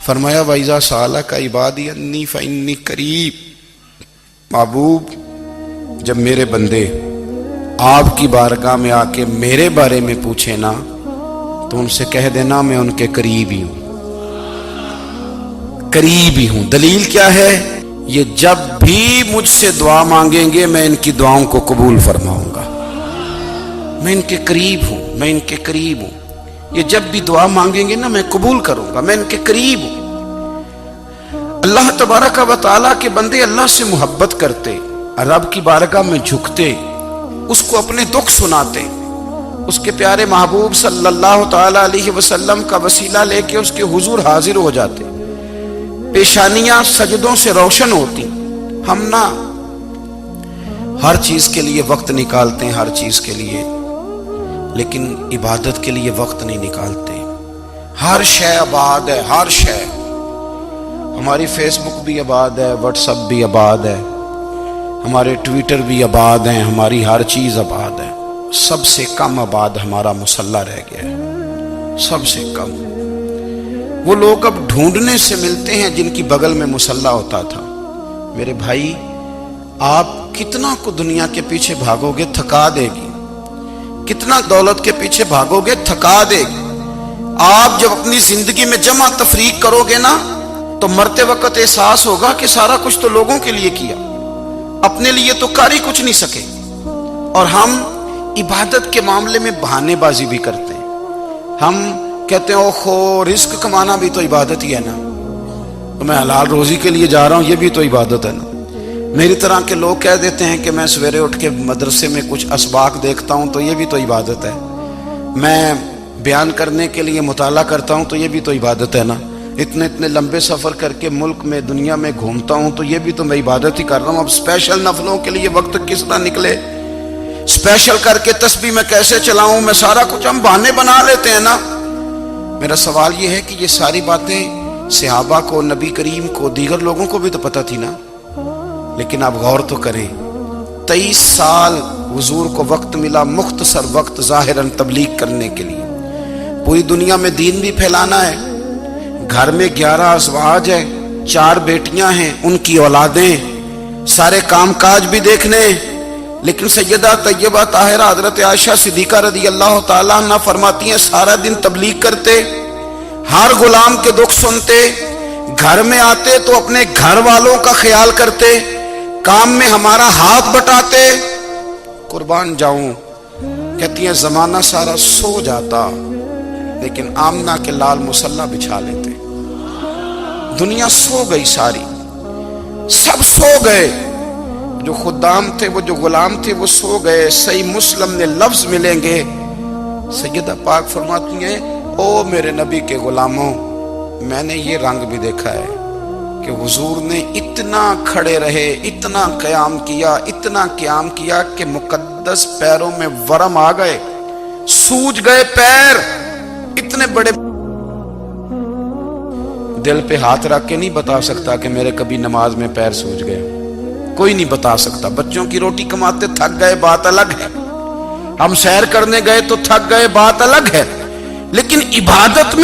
فرمایا وَإِذَا سَأَلَكَ عِبَادِي أَنِّي فَإِنِّي قَرِيب، محبوب جب میرے بندے آپ کی بارگاہ میں آ کے میرے بارے میں پوچھیں نا تو ان سے کہہ دینا میں ان کے قریب ہی ہوں، قریب ہی ہوں۔ دلیل کیا ہے؟ یہ جب بھی مجھ سے دعا مانگیں گے میں ان کی دعاؤں کو قبول فرماؤں گا، میں ان کے قریب ہوں، میں ان کے قریب ہوں۔ یہ جب بھی دعا مانگیں گے نا میں قبول کروں گا، میں ان کے قریب ہوں۔ اللہ تبارک و تعالیٰ کے بندے اللہ سے محبت کرتے، رب کی بارگاہ میں جھکتے، اس کو اپنے دکھ سناتے، اس کے پیارے محبوب صلی اللہ تعالیٰ علیہ وسلم کا وسیلہ لے کے اس کے حضور حاضر ہو جاتے، پیشانیاں سجدوں سے روشن ہوتی۔ ہم نا ہر چیز کے لیے وقت نکالتے ہیں، ہر چیز کے لیے، لیکن عبادت کے لیے وقت نہیں نکالتے۔ ہر شے آباد ہے، ہر شے، ہماری فیس بک بھی آباد ہے، واٹس ایپ بھی آباد ہے، ہمارے ٹویٹر بھی آباد ہیں، ہماری ہر چیز آباد ہے۔ سب سے کم آباد ہمارا مصلی رہ گیا ہے، سب سے کم۔ وہ لوگ اب ڈھونڈنے سے ملتے ہیں جن کی بغل میں مصلی ہوتا تھا۔ میرے بھائی آپ کتنا کو دنیا کے پیچھے بھاگو گے تھکا دے گی، کتنا دولت کے پیچھے بھاگو گے تھکا دے گی۔ آپ جب اپنی زندگی میں جمع تفریق کرو گے نا تو مرتے وقت احساس ہوگا کہ سارا کچھ تو لوگوں کے لیے کیا، اپنے لیے تو کر ہی کچھ نہیں سکے۔ اور ہم عبادت کے معاملے میں بہانے بازی بھی کرتے ہیں۔ ہم کہتے ہیں اوہو رزق کمانا بھی تو عبادت ہی ہے نا، تو میں حلال روزی کے لیے جا رہا ہوں، یہ بھی تو عبادت ہے نا۔ میری طرح کے لوگ کہہ دیتے ہیں کہ میں سویرے اٹھ کے مدرسے میں کچھ اسباق دیکھتا ہوں تو یہ بھی تو عبادت ہے، میں بیان کرنے کے لیے مطالعہ کرتا ہوں تو یہ بھی تو عبادت ہے نا، اتنے لمبے سفر کر کے ملک میں دنیا میں گھومتا ہوں تو یہ بھی تو میں عبادت ہی کر رہا ہوں۔ اب اسپیشل نفلوں کے لیے وقت کس طرح نکلے، اسپیشل کر کے تسبیح میں کیسے چلاؤں، میں سارا کچھ ہم بہانے بنا لیتے ہیں نا۔ میرا سوال یہ ہے کہ یہ ساری باتیں صحابہ کو، نبی کریم کو، دیگر لوگوں کو بھی تو پتہ تھی نا، لیکن آپ غور تو کریں 23 سال حضور کو وقت ملا، مختصر وقت ظاہراً تبلیغ کرنے کے لیے، پوری دنیا میں دین بھی پھیلانا ہے۔ گھر میں 11 ازواج ہے، 4 بیٹیاں ہیں، ان کی اولادیں، سارے کام کاج بھی دیکھنے، لیکن سیدہ طیبہ طاہرہ حضرت عائشہ صدیقہ رضی اللہ تعالیٰ عنہ فرماتی ہیں سارا دن تبلیغ کرتے، ہر غلام کے دکھ سنتے، گھر میں آتے تو اپنے گھر والوں کا خیال کرتے، کام میں ہمارا ہاتھ بٹاتے۔ قربان جاؤں، کہتی ہیں زمانہ سارا سو جاتا لیکن آمنہ کے لال مصلی بچھا لیتے۔ دنیا سو گئی، ساری سب سو گئے، جو خدام تھے، وہ جو غلام تھے وہ سو گئے۔ صحیح مسلم میں لفظ ملیں گے، سیدہ پاک فرماتی ہیں او میرے نبی کے غلاموں، میں نے یہ رنگ بھی دیکھا ہے کہ حضور نے اتنا کھڑے رہے، اتنا قیام کیا، اتنا قیام کیا کہ مقدس پیروں میں ورم آ گئے، سوج گئے پیر، اتنے بڑے۔ دل پہ ہاتھ رکھ کے نہیں بتا سکتا کہ میرے کبھی نماز میں پیر سوج گئے، کوئی نہیں بتا سکتا۔ بچوں کی روٹی کماتے تھک گئے بات الگ ہے، ہم سیر کرنے گئے تو تھک گئے بات الگ ہے، لیکن عبادت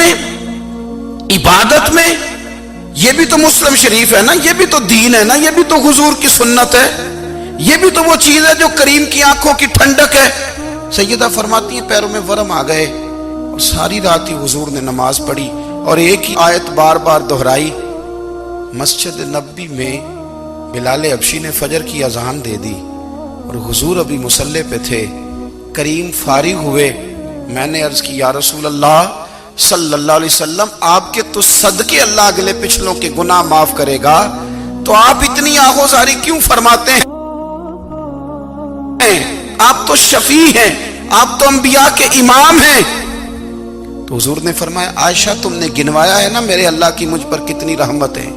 میں یہ بھی تو مسلم شریف ہے نا، یہ بھی تو دین ہے نا، یہ بھی تو حضور کی سنت ہے، یہ بھی تو وہ چیز ہے جو کریم کی آنکھوں کی ٹھنڈک ہے۔ سیدہ فرماتی ہیں پیروں میں ورم آ گئے، اور ساری رات ہی حضور نے نماز پڑھی اور ایک ہی آیت بار بار دہرائی۔ مسجد نبوی میں بلال حبشی نے فجر کی اذان دے دی اور حضور ابھی مصلی پہ تھے، کریم فارغ ہوئے، میں نے عرض کی یا رسول اللہ صلی اللہ علیہ وسلم آپ کے تو صدقے اللہ اگلے پچھلوں کے گناہ معاف کرے گا، تو آپ اتنی آہوزاری کیوں فرماتے ہیں؟ آپ تو شفیع ہیں، آپ تو انبیاء کے امام ہیں۔ تو حضور نے فرمایا عائشہ تم نے گنوایا ہے نا میرے اللہ کی مجھ پر کتنی رحمت ہے،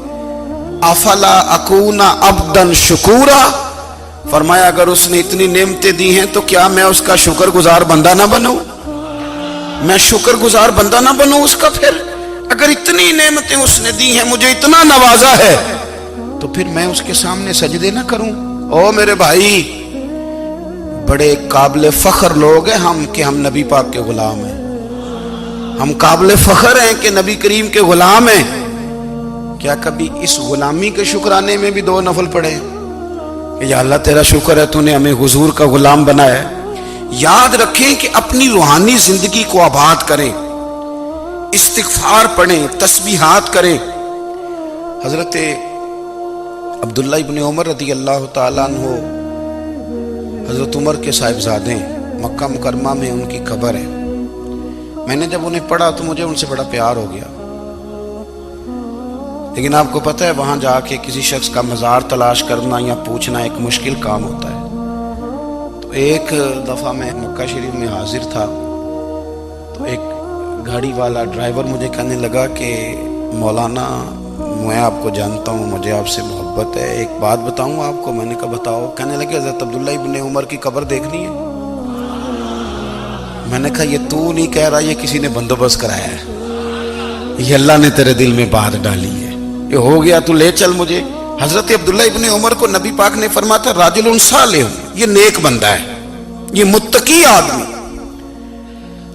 افلا اکون عبدا شکورا، فرمایا اگر اس نے اتنی نعمتیں دی ہیں تو کیا میں اس کا شکر گزار بندہ نہ بنوں، میں شکر گزار بندہ نہ بنوں اس کا؟ پھر اگر اتنی نعمتیں اس نے دی ہیں، مجھے اتنا نوازا ہے، تو پھر میں اس کے سامنے سجدے نہ کروں؟ او میرے بھائی، بڑے قابل فخر لوگ ہیں ہم کہ ہم نبی پاک کے غلام ہیں، ہم قابل فخر ہیں کہ نبی کریم کے غلام ہیں، کیا کبھی اس غلامی کے شکرانے میں بھی 2 نفل پڑھے کہ یا اللہ تیرا شکر ہے تو نے ہمیں حضور کا غلام بنایا ہے؟ یاد رکھیں کہ اپنی روحانی زندگی کو آباد کریں، استغفار پڑھیں، تسبیحات کریں۔ حضرت عبداللہ ابن عمر رضی اللہ تعالیٰ عنہ حضرت عمر کے صاحبزادے، مکہ مکرمہ میں ان کی قبر ہے۔ میں نے جب انہیں پڑھا تو مجھے ان سے بڑا پیار ہو گیا، لیکن آپ کو پتہ ہے وہاں جا کے کسی شخص کا مزار تلاش کرنا یا پوچھنا ایک مشکل کام ہوتا ہے۔ تو ایک دفعہ میں مکہ شریف میں حاضر تھا تو ایک گاڑی والا ڈرائیور مجھے کہنے لگا کہ مولانا میں آپ کو جانتا ہوں، مجھے آپ سے محبت ہے، ایک بات بتاؤں آپ کو؟ میں نے کہا بتاؤ۔ کہنے لگے حضرت عبداللہ ابن عمر کی قبر دیکھنی ہے۔ میں نے کہا یہ تو نہیں کہہ رہا، یہ کسی نے بندوبست کرایا ہے، یہ اللہ نے تیرے دل میں بات ڈالی ہے، یہ ہو گیا تو لے چل مجھے۔ حضرت عبداللہ ابن عمر کو نبی پاک نے فرمایا تھا راجل صالح، یہ نیک بندہ ہے، یہ متقی آدمی۔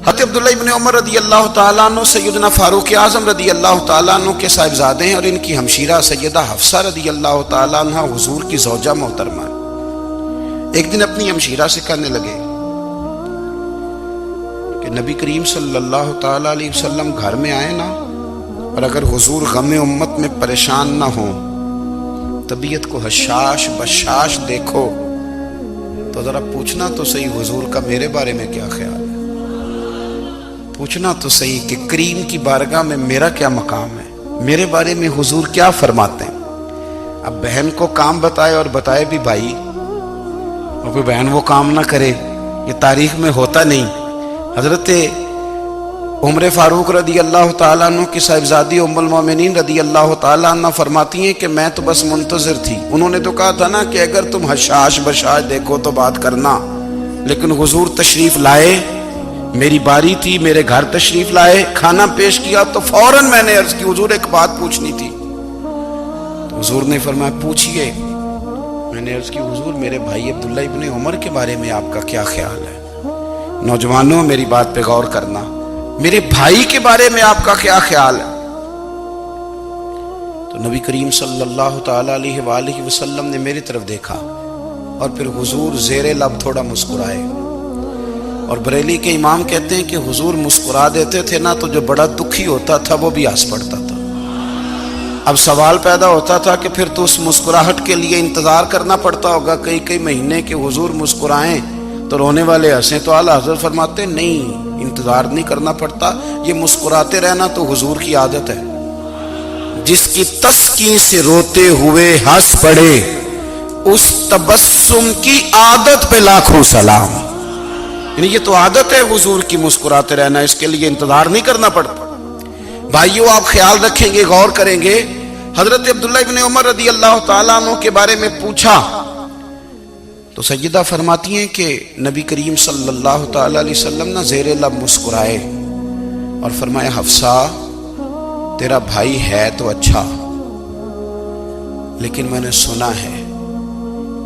حضرت عبداللہ ابن عمر رضی اللہ تعالیٰ عنہ سیدنا فاروق اعظم رضی اللہ تعالیٰ عنہ کے صاحبزادے ہیں، اور ان کی ہمشیرہ سیدہ حفصہ رضی اللہ تعالیٰ عنہ حضور کی زوجہ محترمہ۔ ایک دن اپنی ہمشیرہ سے کہنے لگے کہ نبی کریم صلی اللہ تعالیٰ علیہ وسلم گھر میں آئے نا، اور اگر حضور غم امت میں پریشان نہ ہوں، طبیعت کو حشاش بشاش دیکھو تو ذرا پوچھنا تو صحیح حضور کا میرے بارے میں کیا خیال ہے، پوچھنا تو صحیح کہ کریم کی بارگاہ میں میرا کیا مقام ہے، میرے بارے میں حضور کیا فرماتے ہیں۔ اب بہن کو کام بتائے اور بتائے بھی بھائی، اور کوئی بہن وہ کام نہ کرے، یہ تاریخ میں ہوتا نہیں۔ حضرت عمر فاروق رضی اللہ تعالیٰ عنہ کی صاحبزادی ام المومنین رضی اللہ تعالیٰ عنہ فرماتی ہیں کہ میں تو بس منتظر تھی، انہوں نے تو کہا تھا نا کہ اگر تم حشاش بشاش دیکھو تو بات کرنا، لیکن حضور تشریف لائے، میری باری تھی، میرے گھر تشریف لائے، کھانا پیش کیا تو فوراً میں نے عرض کی حضور ایک بات پوچھنی تھی۔ تو حضور نے فرمایا پوچھئے۔ میں نے عرض کی حضور میرے بھائی عبداللہ ابن عمر کے بارے میں آپ کا کیا خیال ہے؟ نوجوانوں میری بات پہ غور کرنا، میرے بھائی کے بارے میں آپ کا کیا خیال ہے؟ تو نبی کریم صلی اللہ تعالیٰ علیہ وآلہ وسلم نے میری طرف دیکھا اور پھر حضور زیر لب تھوڑا مسکرائے، اور بریلی کے امام کہتے ہیں کہ حضور مسکرا دیتے تھے نا تو جو بڑا دکھی ہوتا تھا وہ بھی ہنس پڑتا تھا۔ اب سوال پیدا ہوتا تھا کہ پھر تو اس مسکراہٹ کے لیے انتظار کرنا پڑتا ہوگا کئی مہینے کہ حضور مسکرائیں تو رونے والے ہنسیں، تو اعلیٰ حضرت فرماتے نہیں، انتظار نہیں کرنا پڑتا، یہ مسکراتے رہنا تو حضور کی عادت ہے۔ جس کی تسکین سے روتے ہوئے ہنس پڑے اس تبسم کی عادت پہ لاکھوں سلام۔ یعنی یہ تو عادت ہے حضور کی مسکراتے رہنا، اس کے لیے انتظار نہیں کرنا پڑتا۔ بھائیو آپ خیال رکھیں گے، غور کریں گے، حضرت عبداللہ ابن عمر رضی اللہ تعالیٰ عنہ کے بارے میں پوچھا تو سیدہ فرماتی ہیں کہ نبی کریم صلی اللہ تعالیٰ علیہ وسلم نہ زیر لب مسکرائے اور فرمایا حفصہ تیرا بھائی ہے تو اچھا، لیکن میں نے سنا ہے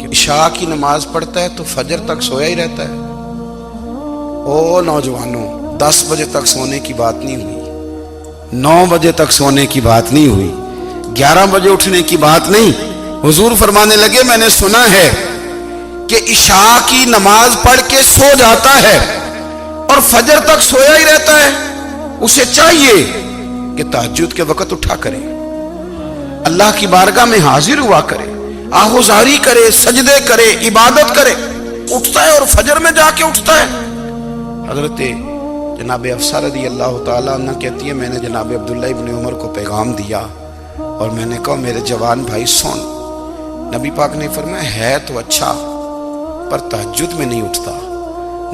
کہ عشاء کی نماز پڑھتا ہے تو فجر تک سویا ہی رہتا ہے۔ او نوجوانوں، 10 بجے تک سونے کی بات نہیں ہوئی، 9 بجے تک سونے کی بات نہیں ہوئی، 11 بجے اٹھنے کی بات نہیں۔ حضور فرمانے لگے میں نے سنا ہے کہ عشاء کی نماز پڑھ کے سو جاتا ہے اور فجر تک سویا ہی رہتا ہے، اسے چاہیے کہ تہجد کے وقت اٹھا کرے، اللہ کی بارگاہ میں حاضر ہوا کرے، آہوزاری کرے، سجدے کرے، عبادت کرے، اٹھتا ہے اور فجر میں جا کے اٹھتا ہے۔ حضرت جناب حفصہ رضی اللہ تعالیٰ عنہ کہتی ہے میں نے جناب عبداللہ ابن عمر کو پیغام دیا اور میں نے کہا میرے جوان بھائی سن۔ نبی پاک نے فرمایا ہے تو اچھا پر تہجد میں نہیں اٹھتا،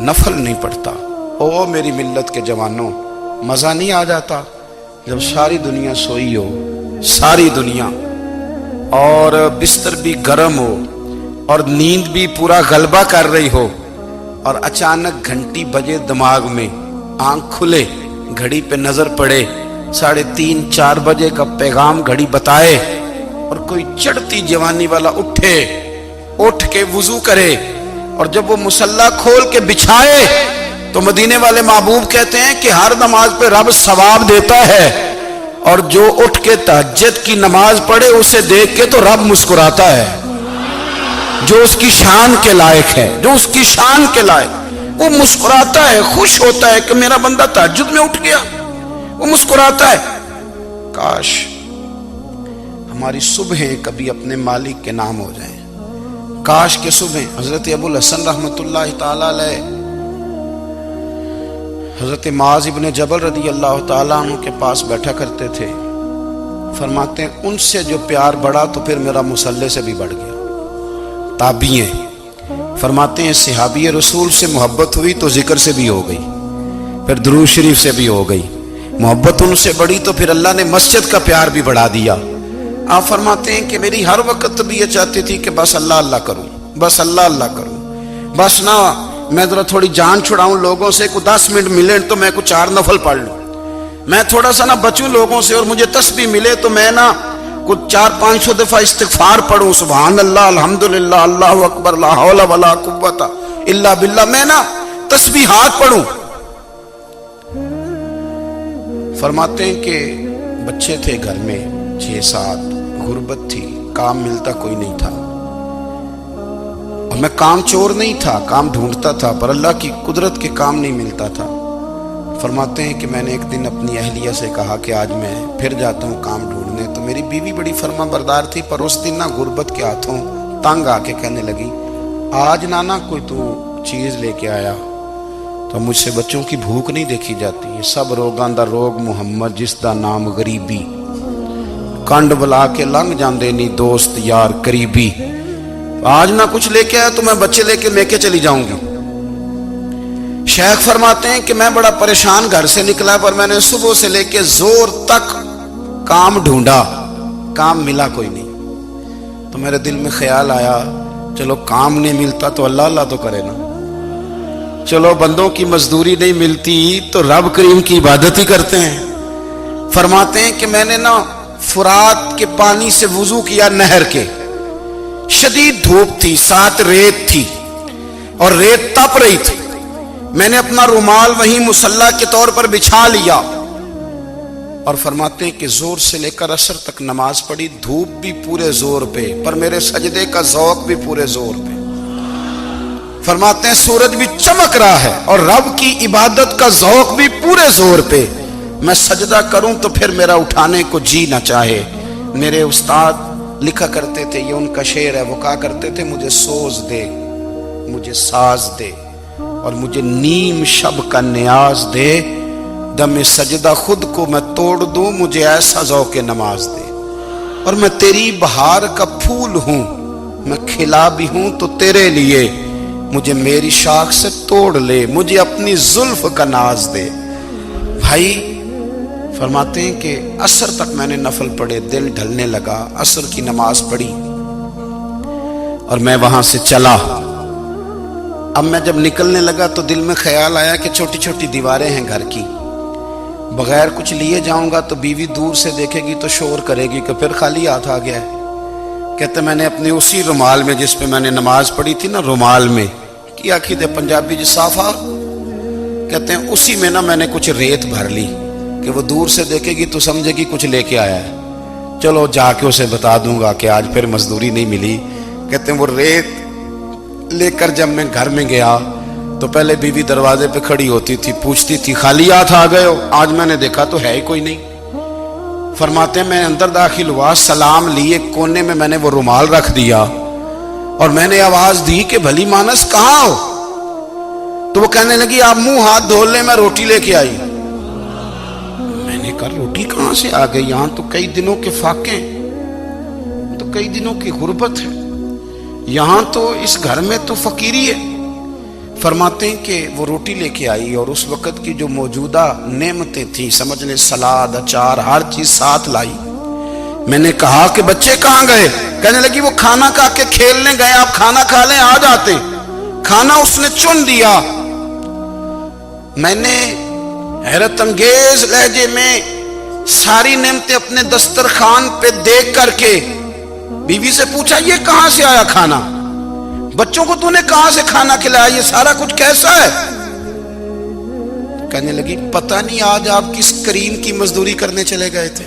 نفل نہیں پڑھتا۔ او میری ملت کے جوانوں، مزہ نہیں آ جاتا جب ساری دنیا سوئی ہو، ساری دنیا، اور بستر بھی گرم ہو اور نیند بھی پورا غلبہ کر رہی ہو، اور اچانک گھنٹی بجے دماغ میں، آنکھ کھلے، گھڑی پہ نظر پڑے، 3:30 4 بجے کا پیغام گھڑی بتائے، اور کوئی چڑھتی جوانی والا اٹھ کے وضو کرے، اور جب وہ مصلی کھول کے بچھائے تو مدینے والے محبوب کہتے ہیں کہ ہر نماز پہ رب ثواب دیتا ہے، اور جو اٹھ کے تہجد کی نماز پڑھے اسے دیکھ کے تو رب مسکراتا ہے، جو اس کی شان کے لائق ہے، جو اس کی شان کے لائق، وہ مسکراتا ہے، خوش ہوتا ہے کہ میرا بندہ تہجد میں اٹھ گیا، وہ مسکراتا ہے۔ کاش ہماری صبحیں کبھی اپنے مالک کے نام ہو جائیں، کاش کے صبح۔ حضرت ابو الحسن رحمت اللہ تعالی علیہ حضرت معاذ ابن جبل رضی اللہ تعالیٰ عنہ کے پاس بیٹھا کرتے تھے، فرماتے ہیں ان سے جو پیار بڑھا تو پھر میرا مصلی سے بھی بڑھ گیا۔ تابعی ہیں، فرماتے ہیں صحابی رسول سے محبت ہوئی تو ذکر سے بھی ہو گئی، پھر درود شریف سے بھی ہو گئی، محبت ان سے بڑھی تو پھر اللہ نے مسجد کا پیار بھی بڑھا دیا۔ آپ فرماتے ہیں کہ میری ہر وقت بھی یہ چاہتی تھی کہ بس اللہ اللہ کروں، بس اللہ اللہ کروں، بس نہ میں ذرا تھوڑی جان چھڑاؤں لوگوں سے، کوئی 10 منٹ ملے تو میں کچھ 4 نفل پڑھ لوں، میں تھوڑا سا نہ بچوں لوگوں سے، اور مجھے تسبیح ملے تو میں نہ کچھ 400-500 دفعہ استغفار پڑھوں، سبحان اللہ، الحمدللہ، اللہ اکبر، لا حول ولا قوت الا باللہ، میں نہ تسبیحات پڑھوں۔ فرماتے ہیں کہ بچے تھے گھر میں 6-7، غربت تھی، کام ملتا کوئی نہیں تھا، اور میں کام چور نہیں تھا، کام ڈھونڈتا تھا، پر اللہ کی قدرت کے کام نہیں ملتا تھا۔ فرماتے ہیں کہ میں نے ایک دن اپنی اہلیہ سے کہا کہ آج میں پھر جاتا ہوں کام ڈھونڈنے، تو میری بیوی بڑی فرما بردار تھی، پر اس دن نہ غربت کے ہاتھوں تنگ آ کے کہنے لگی آج نانا کوئی تو چیز لے کے آیا، تو مجھ سے بچوں کی بھوک نہیں دیکھی جاتی، یہ سب روگاں دا روگ محمد جس دا نام غریبی، کنڈ بلا کے لنگ جاندے نہیں دوست یار قریبی، آج نہ کچھ لے کے آیا تو میں بچے لے کے چلی جاؤں گی۔ شیخ فرماتے ہیں کہ میں بڑا پریشان گھر سے نکلا، پر میں نے صبح سے لے کے زور تک کام ڈھونڈا، کام ملا کوئی نہیں، تو میرے دل میں خیال آیا چلو کام نہیں ملتا تو اللہ اللہ تو کرے نا، چلو بندوں کی مزدوری نہیں ملتی تو رب کریم کی عبادت ہی کرتے ہیں۔ فرماتے ہیں کہ میں نے نا فرات کے پانی سے وضو کیا، نہر کے، شدید دھوپ تھی، ساتھ ریت تھی اور ریت تپ رہی تھی، میں نے اپنا رومال وہیں مصلی کے طور پر بچھا لیا، اور فرماتے ہیں کہ زور سے لے کر عصر تک نماز پڑھی، دھوپ بھی پورے زور پہ، پر میرے سجدے کا ذوق بھی پورے زور پہ۔ فرماتے ہیں سورج بھی چمک رہا ہے اور رب کی عبادت کا ذوق بھی پورے زور پہ، میں سجدہ کروں تو پھر میرا اٹھانے کو جی نہ چاہے۔ میرے استاد لکھا کرتے تھے، یہ ان کا شعر ہے، وہ کہا کرتے تھے مجھے سوز دے، مجھے ساز دے، اور مجھے نیم شب کا نیاز دے، دم سجدہ خود کو میں توڑ دوں، مجھے ایسا ذوق نماز دے، اور میں تیری بہار کا پھول ہوں، میں کھلا بھی ہوں تو تیرے لیے، مجھے میری شاخ سے توڑ لے، مجھے اپنی زلف کا ناز دے۔ بھائی فرماتے ہیں کہ عصر تک میں نے نفل پڑھے، دل ڈھلنے لگا، عصر کی نماز پڑھی اور میں وہاں سے چلا۔ اب میں جب نکلنے لگا تو دل میں خیال آیا کہ چھوٹی چھوٹی دیواریں ہیں گھر کی، بغیر کچھ لیے جاؤں گا تو بیوی دور سے دیکھے گی تو شور کرے گی کہ پھر خالی ہاتھ آ گیا ہے۔ کہتے میں نے اپنے اسی رومال میں جس پہ میں نے نماز پڑھی تھی نا، رومال میں کی عقید پنجابی صافہ کہتے ہیں، اسی میں نا میں نے کچھ ریت بھر لی کہ وہ دور سے دیکھے گی تو سمجھے گی کچھ لے کے آیا ہے، چلو جا کے اسے بتا دوں گا کہ آج پھر مزدوری نہیں ملی۔ کہتے ہیں وہ ریت لے کر جب میں گھر میں گیا تو پہلے بیوی دروازے پہ کھڑی ہوتی تھی، پوچھتی تھی خالی ہاتھ آ گئے ہو؟ آج میں نے دیکھا تو ہے ہی کوئی نہیں۔ فرماتے ہیں میں اندر داخل ہوا، سلام لیے، کونے میں میں نے وہ رومال رکھ دیا اور میں نے آواز دی کہ بھلی مانس کہاں ہو؟ تو وہ کہنے لگی آپ منہ ہاتھ دھو لیں، میں روٹی لے کے آئی۔ میں نے کہا روٹی کہاں سے آ گئی؟ یہاں تو کئی دنوں کے فاقے، تو کئی دنوں کی غربت ہے، یہاں تو اس گھر میں تو فقیری ہے۔ فرماتے ہیں کہ وہ روٹی لے کے آئی اور اس وقت کی جو موجودہ نعمتیں تھیں، سمجھ لیں سلاد، اچار، ہر چیز ساتھ لائی۔ میں نے کہا کہ بچے کہاں گئے؟ کہنے لگی وہ کھانا کھا کے کھیلنے گئے، آپ کھانا کھا لیں آ جاتے۔ کھانا اس نے چن دیا۔ میں نے حیرت انگیز لہجے میں ساری نعمتیں اپنے دسترخوان پہ دیکھ کر کے بیوی سے پوچھا یہ کہاں سے آیا کھانا؟ بچوں کو تو نے کہاں سے کھانا کھلایا؟ یہ سارا کچھ کیسا ہے؟ کہنے لگی پتہ نہیں آج آپ کس کریم کی مزدوری کرنے چلے گئے تھے۔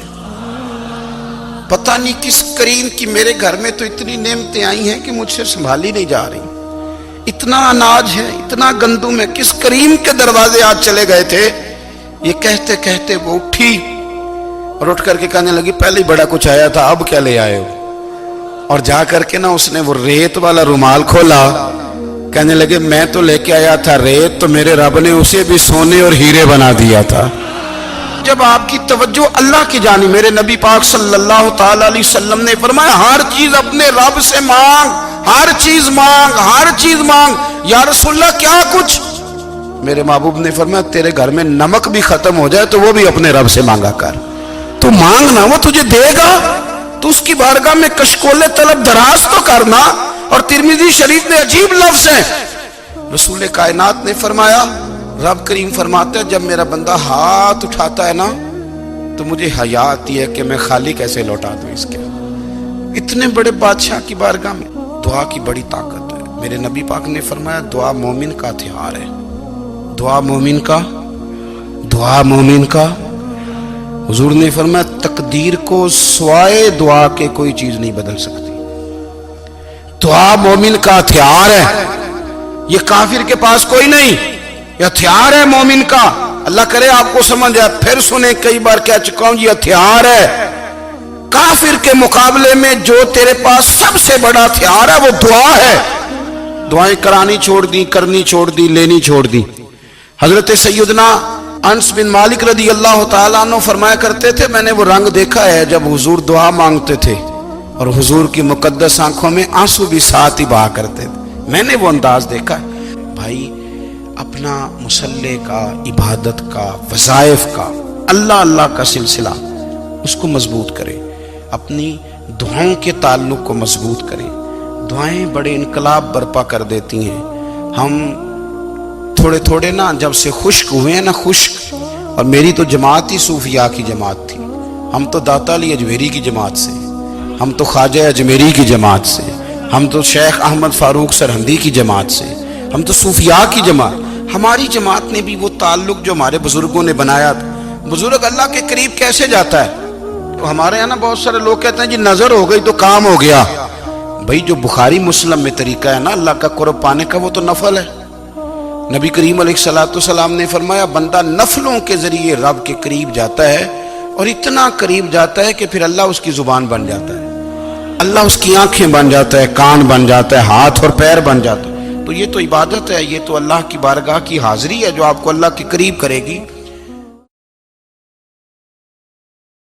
پتہ نہیں کس کریم کی میرے گھر میں تو اتنی نعمتیں آئی ہیں کہ مجھ سے سنبھالی نہیں جا رہی، اتنا اناج ہے، اتنا گندم ہے، کس کریم کے دروازے آج چلے گئے تھے؟ یہ کہتے کہتے وہ اٹھی اور اٹھ کر کے کہنے لگی پہلے ہی بڑا کچھ آیا تھا، اب کیا لے آئے ہو؟ اور جا کر کے نا اس نے وہ ریت والا رومال کھولا، کہنے لگے میں تو لے کے آیا تھا ریت، تو میرے رب نے اسے بھی سونے اور ہیرے بنا دیا تھا۔ جب آپ کی توجہ اللہ کی جانب، میرے نبی پاک صلی اللہ تعالی علیہ وسلم نے فرمایا ہر چیز اپنے رب سے مانگ، ہر چیز مانگ، ہر چیز مانگ۔ یا رسول اللہ کیا کچھ؟ میرے محبوب نے فرمایا تیرے گھر میں نمک بھی ختم ہو جائے تو وہ بھی اپنے رب سے مانگا کر، تو مانگنا وہ تجھے دے گا، تو اس کی بارگاہ میں کشکول طلب دراز تو کرنا۔ اور ترمذی شریف میں عجیب لفظ ہے، رسول کائنات نے فرمایا، رب کریم فرماتا ہے جب میرا بندہ ہاتھ اٹھاتا ہے نا تو مجھے حیا آتی ہے کہ میں خالی کیسے لوٹا دوں اس کے۔ اتنے بڑے بادشاہ کی بارگاہ میں دعا کی بڑی طاقت ہے۔ میرے نبی پاک نے فرمایا دعا مومن کا ہتھیار ہے، دعا مومن کا، دعا مومن کا۔ حضور نے فرمایا تقدیر کو سوائے دعا کے کوئی چیز نہیں بدل سکتی۔ دعا مومن کا ہتھیار ہے، یہ کافر کے پاس کوئی نہیں، یہ ہتھیار ہے مومن کا۔ اللہ کرے آپ کو سمجھ آئے، پھر سنیں، کئی بار کہہ چکا ہوں یہ ہتھیار ہے۔ کافر کے مقابلے میں جو تیرے پاس سب سے بڑا ہتھیار ہے وہ دعا ہے۔ دعائیں کرانی چھوڑ دی، کرنی چھوڑ دی، لینی چھوڑ دی۔ حضرت سیدنا انس بن مالک رضی اللہ تعالیٰ عنہ فرمایا کرتے تھے میں نے وہ رنگ دیکھا ہے جب حضور دعا مانگتے تھے اور حضور کی مقدس آنکھوں میں آنسو بھی ساتھ ہی بہا کرتے تھے، میں نے وہ انداز دیکھا ہے۔ بھائی اپنا مصلی کا، عبادت کا، وظائف کا، اللہ اللہ کا سلسلہ اس کو مضبوط کریں، اپنی دعاؤں کے تعلق کو مضبوط کریں۔ دعائیں بڑے انقلاب برپا کر دیتی ہیں۔ ہم تھوڑے تھوڑے نا جب سے خشک ہوئے ہیں نا، خشک، اور میری تو جماعت ہی صوفیاء کی جماعت تھی، ہم تو داتا علی اجمیری کی جماعت سے، ہم تو خواجہ اجمیری کی جماعت سے، ہم تو شیخ احمد فاروق سرہندی کی جماعت سے، ہم تو صوفیاء کی جماعت۔ ہماری جماعت نے بھی وہ تعلق جو ہمارے بزرگوں نے بنایا تھا۔ بزرگ اللہ کے قریب کیسے جاتا ہے؟ تو ہمارے یہاں نا بہت سارے لوگ کہتے ہیں جی نظر ہو گئی تو کام ہو گیا۔ بھائی جو بخاری مسلم میں طریقہ ہے نا اللہ کا قرب پانے کا وہ تو نفل ہے۔ نبی کریم علیہ السلام نے فرمایا بندہ نفلوں کے ذریعے رب کے قریب جاتا ہے، اور اتنا قریب جاتا ہے کہ پھر اللہ اس کی زبان بن جاتا ہے، اللہ اس کی آنکھیں بن جاتا ہے، کان بن جاتا ہے، ہاتھ اور پیر بن جاتا ہے۔ تو یہ تو عبادت ہے، یہ تو اللہ کی بارگاہ کی حاضری ہے جو آپ کو اللہ کے قریب کرے گی۔